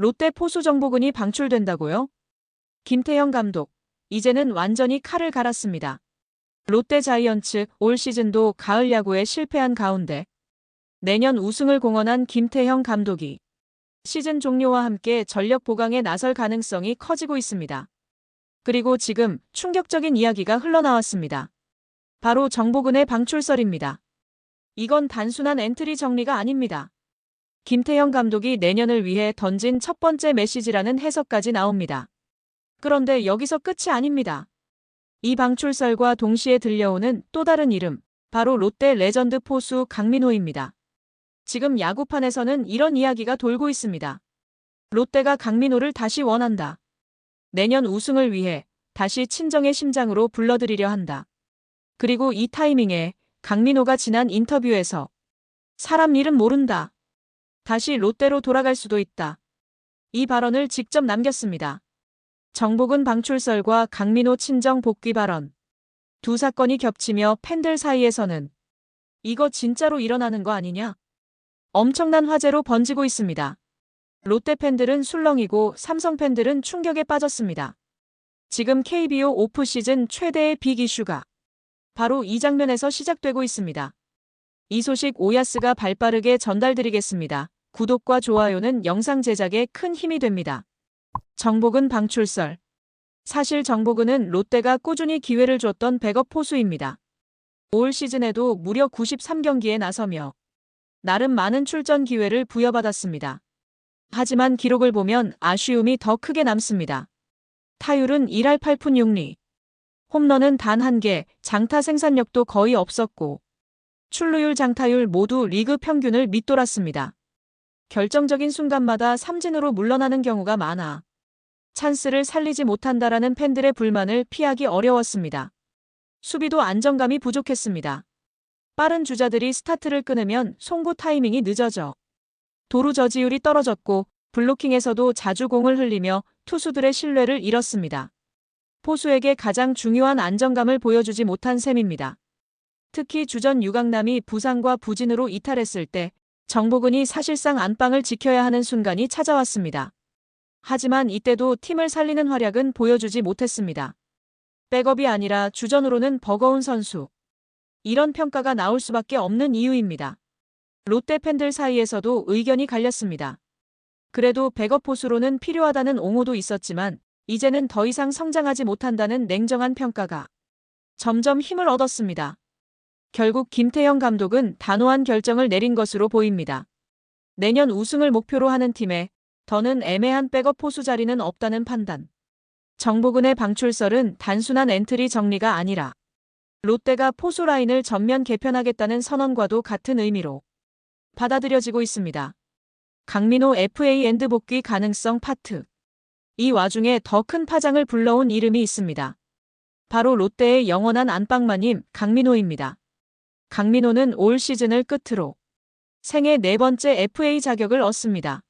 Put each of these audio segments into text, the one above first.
롯데 포수 정보근이 방출된다고요? 김태형 감독, 이제는 완전히 칼을 갈았습니다. 롯데 자이언츠 올 시즌도 가을 야구에 실패한 가운데 내년 우승을 공언한 김태형 감독이 시즌 종료와 함께 전력 보강에 나설 가능성이 커지고 있습니다. 그리고 지금 충격적인 이야기가 흘러나왔습니다. 바로 정보근의 방출설입니다. 이건 단순한 엔트리 정리가 아닙니다. 김태형 감독이 내년을 위해 던진 첫 번째 메시지라는 해석까지 나옵니다. 그런데 여기서 끝이 아닙니다. 이 방출설과 동시에 들려오는 또 다른 이름, 바로 롯데 레전드 포수 강민호입니다. 지금 야구판에서는 이런 이야기가 돌고 있습니다. 롯데가 강민호를 다시 원한다. 내년 우승을 위해 다시 친정의 심장으로 불러들이려 한다. 그리고 이 타이밍에 강민호가 지난 인터뷰에서 사람 이름 모른다. 다시 롯데로 돌아갈 수도 있다. 이 발언을 직접 남겼습니다. 정보근 방출설과 강민호 친정 복귀 발언. 두 사건이 겹치며 팬들 사이에서는 이거 진짜로 일어나는 거 아니냐? 엄청난 화제로 번지고 있습니다. 롯데 팬들은 술렁이고 삼성 팬들은 충격에 빠졌습니다. 지금 KBO 오프 시즌 최대의 빅 이슈가 바로 이 장면에서 시작되고 있습니다. 이 소식 오야스가 발빠르게 전달드리겠습니다. 구독과 좋아요는 영상 제작에 큰 힘이 됩니다. 정보근 방출설. 사실 정보근은 롯데가 꾸준히 기회를 줬던 백업 포수입니다. 올 시즌에도 무려 93경기에 나서며 나름 많은 출전 기회를 부여받았습니다. 하지만 기록을 보면 아쉬움이 더 크게 남습니다. 타율은 1할 8푼 6리. 홈런은 단 1개, 장타 생산력도 거의 없었고 출루율 장타율 모두 리그 평균을 밑돌았습니다. 결정적인 순간마다 삼진으로 물러나는 경우가 많아 찬스를 살리지 못한다라는 팬들의 불만을 피하기 어려웠습니다. 수비도 안정감이 부족했습니다. 빠른 주자들이 스타트를 끊으면 송구 타이밍이 늦어져 도루 저지율이 떨어졌고 블로킹에서도 자주 공을 흘리며 투수들의 신뢰를 잃었습니다. 포수에게 가장 중요한 안정감을 보여주지 못한 셈입니다. 특히 주전 유강남이 부상과 부진으로 이탈했을 때 정보근이 사실상 안방을 지켜야 하는 순간이 찾아왔습니다. 하지만 이때도 팀을 살리는 활약은 보여주지 못했습니다. 백업이 아니라 주전으로는 버거운 선수. 이런 평가가 나올 수밖에 없는 이유입니다. 롯데 팬들 사이에서도 의견이 갈렸습니다. 그래도 백업 포수로는 필요하다는 옹호도 있었지만 이제는 더 이상 성장하지 못한다는 냉정한 평가가 점점 힘을 얻었습니다. 결국 김태형 감독은 단호한 결정을 내린 것으로 보입니다. 내년 우승을 목표로 하는 팀에 더는 애매한 백업 포수 자리는 없다는 판단. 정보근의 방출설은 단순한 엔트리 정리가 아니라 롯데가 포수 라인을 전면 개편하겠다는 선언과도 같은 의미로 받아들여지고 있습니다. 강민호 FA 엔드 복귀 가능성 파트. 이 와중에 더 큰 파장을 불러온 이름이 있습니다. 바로 롯데의 영원한 안방마님 강민호입니다. 강민호는 올 시즌을 끝으로 생애 4번째 FA 자격을 얻습니다.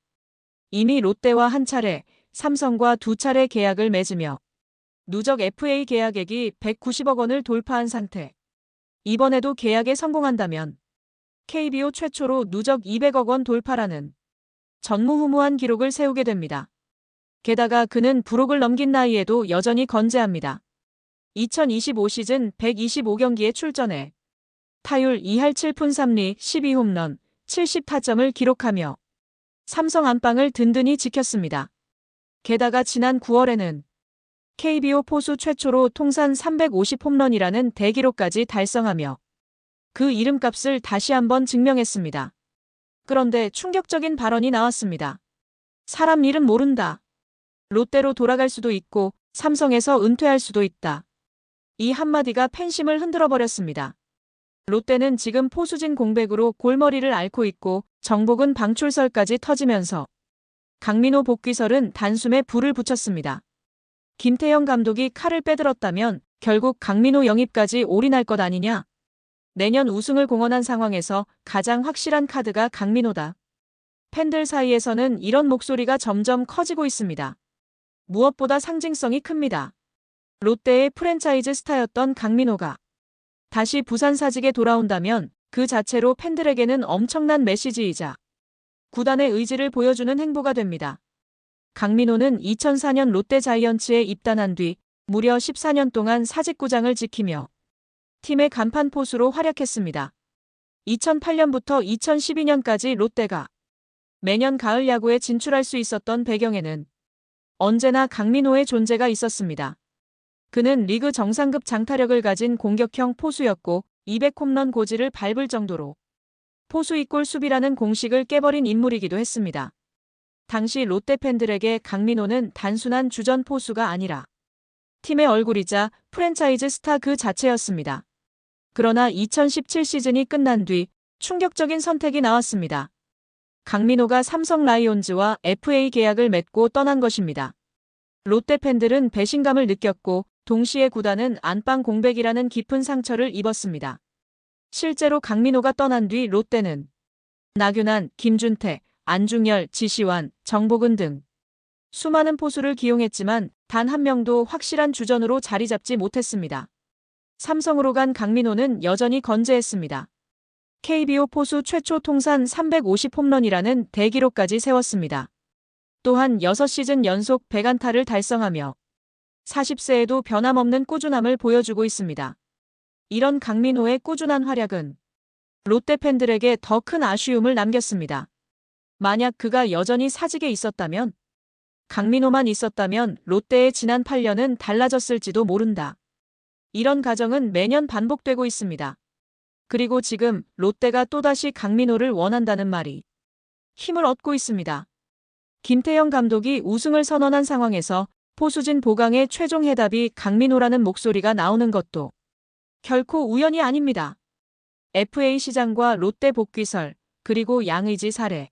이미 롯데와 한 차례, 삼성과 2차례 계약을 맺으며 누적 FA 계약액이 190억 원을 돌파한 상태. 이번에도 계약에 성공한다면 KBO 최초로 누적 200억 원 돌파라는 전무후무한 기록을 세우게 됩니다. 게다가 그는 부록을 넘긴 나이에도 여전히 건재합니다. 2025 시즌 125경기에 출전해 타율 2할 7푼 3리 12홈런 70타점을 기록하며 삼성 안방을 든든히 지켰습니다. 게다가 지난 9월에는 KBO 포수 최초로 통산 350홈런이라는 대기록까지 달성하며 그 이름값을 다시 한번 증명했습니다. 그런데 충격적인 발언이 나왔습니다. 사람 이름 모른다. 롯데로 돌아갈 수도 있고 삼성에서 은퇴할 수도 있다. 이 한마디가 팬심을 흔들어버렸습니다. 롯데는 지금 포수진 공백으로 골머리를 앓고 있고 정보근 방출설까지 터지면서 강민호 복귀설은 단숨에 불을 붙였습니다. 김태형 감독이 칼을 빼들었다면 결국 강민호 영입까지 올인할 것 아니냐? 내년 우승을 공언한 상황에서 가장 확실한 카드가 강민호다. 팬들 사이에서는 이런 목소리가 점점 커지고 있습니다. 무엇보다 상징성이 큽니다. 롯데의 프랜차이즈 스타였던 강민호가 다시 부산 사직에 돌아온다면 그 자체로 팬들에게는 엄청난 메시지이자 구단의 의지를 보여주는 행보가 됩니다. 강민호는 2004년 롯데 자이언츠에 입단한 뒤 무려 14년 동안 사직구장을 지키며 팀의 간판 포수로 활약했습니다. 2008년부터 2012년까지 롯데가 매년 가을 야구에 진출할 수 있었던 배경에는 언제나 강민호의 존재가 있었습니다. 그는 리그 정상급 장타력을 가진 공격형 포수였고 200홈런 고지를 밟을 정도로 포수 이꼴 수비라는 공식을 깨버린 인물이기도 했습니다. 당시 롯데 팬들에게 강민호는 단순한 주전 포수가 아니라 팀의 얼굴이자 프랜차이즈 스타 그 자체였습니다. 그러나 2017 시즌이 끝난 뒤 충격적인 선택이 나왔습니다. 강민호가 삼성 라이온즈와 FA 계약을 맺고 떠난 것입니다. 롯데 팬들은 배신감을 느꼈고 동시에 구단은 안방 공백이라는 깊은 상처를 입었습니다. 실제로 강민호가 떠난 뒤 롯데는 나균환, 김준태, 안중열, 지시환, 정복은 등 수많은 포수를 기용했지만 단 한 명도 확실한 주전으로 자리 잡지 못했습니다. 삼성으로 간 강민호는 여전히 건재했습니다. KBO 포수 최초 통산 350홈런이라는 대기록까지 세웠습니다. 또한 6시즌 연속 100안타를 달성하며 40세에도 변함없는 꾸준함을 보여주고 있습니다. 이런 강민호의 꾸준한 활약은 롯데 팬들에게 더 큰 아쉬움을 남겼습니다. 만약 그가 여전히 사직에 있었다면, 강민호만 있었다면 롯데의 지난 8년은 달라졌을지도 모른다. 이런 가정은 매년 반복되고 있습니다. 그리고 지금 롯데가 또다시 강민호를 원한다는 말이 힘을 얻고 있습니다. 김태형 감독이 우승을 선언한 상황에서 포수진 보강의 최종 해답이 강민호라는 목소리가 나오는 것도 결코 우연이 아닙니다. FA 시장과 롯데 복귀설, 그리고 양의지 사례.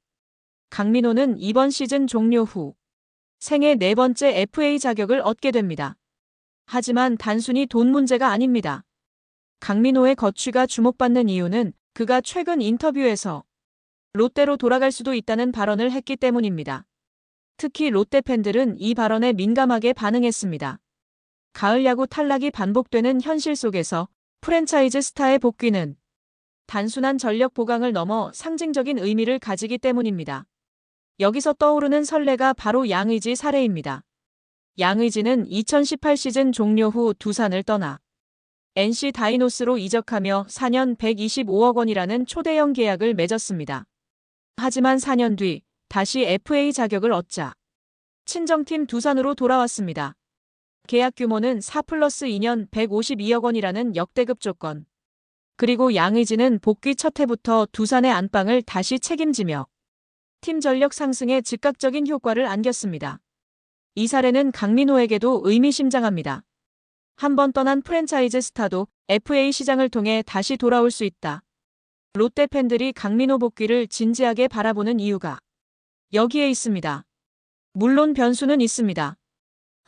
강민호는 이번 시즌 종료 후 생애 4번째 FA 자격을 얻게 됩니다. 하지만 단순히 돈 문제가 아닙니다. 강민호의 거취가 주목받는 이유는 그가 최근 인터뷰에서 롯데로 돌아갈 수도 있다는 발언을 했기 때문입니다. 특히 롯데 팬들은 이 발언에 민감하게 반응했습니다. 가을 야구 탈락이 반복되는 현실 속에서 프랜차이즈 스타의 복귀는 단순한 전력 보강을 넘어 상징적인 의미를 가지기 때문입니다. 여기서 떠오르는 선례가 바로 양의지 사례입니다. 양의지는 2018 시즌 종료 후 두산을 떠나 NC 다이노스로 이적하며 4년 125억 원이라는 초대형 계약을 맺었습니다. 하지만 4년 뒤 다시 FA 자격을 얻자 친정팀 두산으로 돌아왔습니다. 계약 규모는 4+2년 152억 원이라는 역대급 조건. 그리고 양의지는 복귀 첫 해부터 두산의 안방을 다시 책임지며 팀 전력 상승에 즉각적인 효과를 안겼습니다. 이 사례는 강민호에게도 의미심장합니다. 한 번 떠난 프랜차이즈 스타도 FA 시장을 통해 다시 돌아올 수 있다. 롯데 팬들이 강민호 복귀를 진지하게 바라보는 이유가 여기에 있습니다. 물론 변수는 있습니다.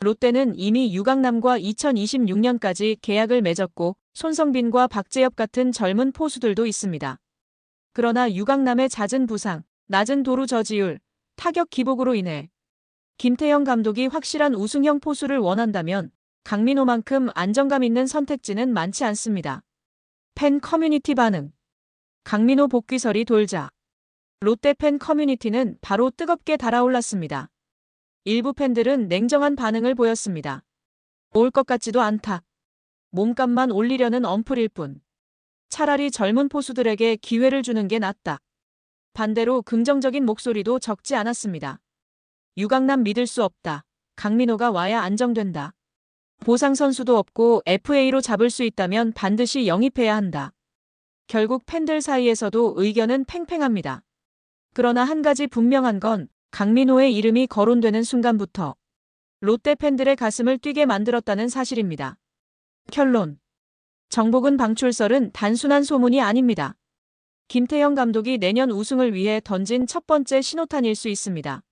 롯데는 이미 유강남과 2026년까지 계약을 맺었고 손성빈과 박재엽 같은 젊은 포수들도 있습니다. 그러나 유강남의 잦은 부상, 낮은 도루 저지율, 타격 기복으로 인해 김태형 감독이 확실한 우승형 포수를 원한다면 강민호만큼 안정감 있는 선택지는 많지 않습니다. 팬 커뮤니티 반응. 강민호 복귀설이 돌자 롯데 팬 커뮤니티는 바로 뜨겁게 달아올랐습니다. 일부 팬들은 냉정한 반응을 보였습니다. 올 것 같지도 않다. 몸값만 올리려는 언플일 뿐. 차라리 젊은 포수들에게 기회를 주는 게 낫다. 반대로 긍정적인 목소리도 적지 않았습니다. 유강남 믿을 수 없다. 강민호가 와야 안정된다. 보상 선수도 없고 FA로 잡을 수 있다면 반드시 영입해야 한다. 결국 팬들 사이에서도 의견은 팽팽합니다. 그러나 한 가지 분명한 건 강민호의 이름이 거론되는 순간부터 롯데 팬들의 가슴을 뛰게 만들었다는 사실입니다. 결론. 정복은 방출설은 단순한 소문이 아닙니다. 김태형 감독이 내년 우승을 위해 던진 첫 번째 신호탄일 수 있습니다.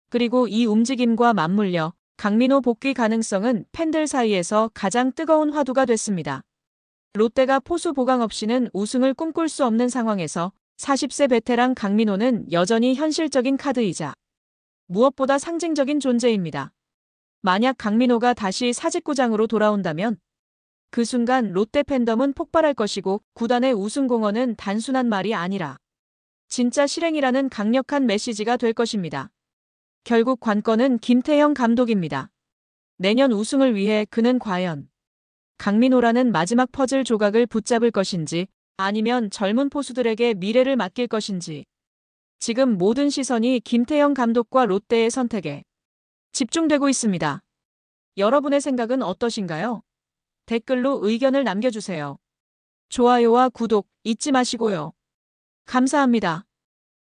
그리고 이 움직임과 맞물려 강민호 복귀 가능성은 팬들 사이에서 가장 뜨거운 화두가 됐습니다. 롯데가 포수 보강 없이는 우승을 꿈꿀 수 없는 상황에서 40세 베테랑 강민호는 여전히 현실적인 카드이자 무엇보다 상징적인 존재입니다. 만약 강민호가 다시 사직구장으로 돌아온다면 그 순간 롯데 팬덤은 폭발할 것이고 구단의 우승 공언은 단순한 말이 아니라 진짜 실행이라는 강력한 메시지가 될 것입니다. 결국 관건은 김태형 감독입니다. 내년 우승을 위해 그는 과연 강민호라는 마지막 퍼즐 조각을 붙잡을 것인지 아니면 젊은 포수들에게 미래를 맡길 것인지. 지금 모든 시선이 김태형 감독과 롯데의 선택에 집중되고 있습니다. 여러분의 생각은 어떠신가요? 댓글로 의견을 남겨주세요. 좋아요와 구독 잊지 마시고요. 감사합니다.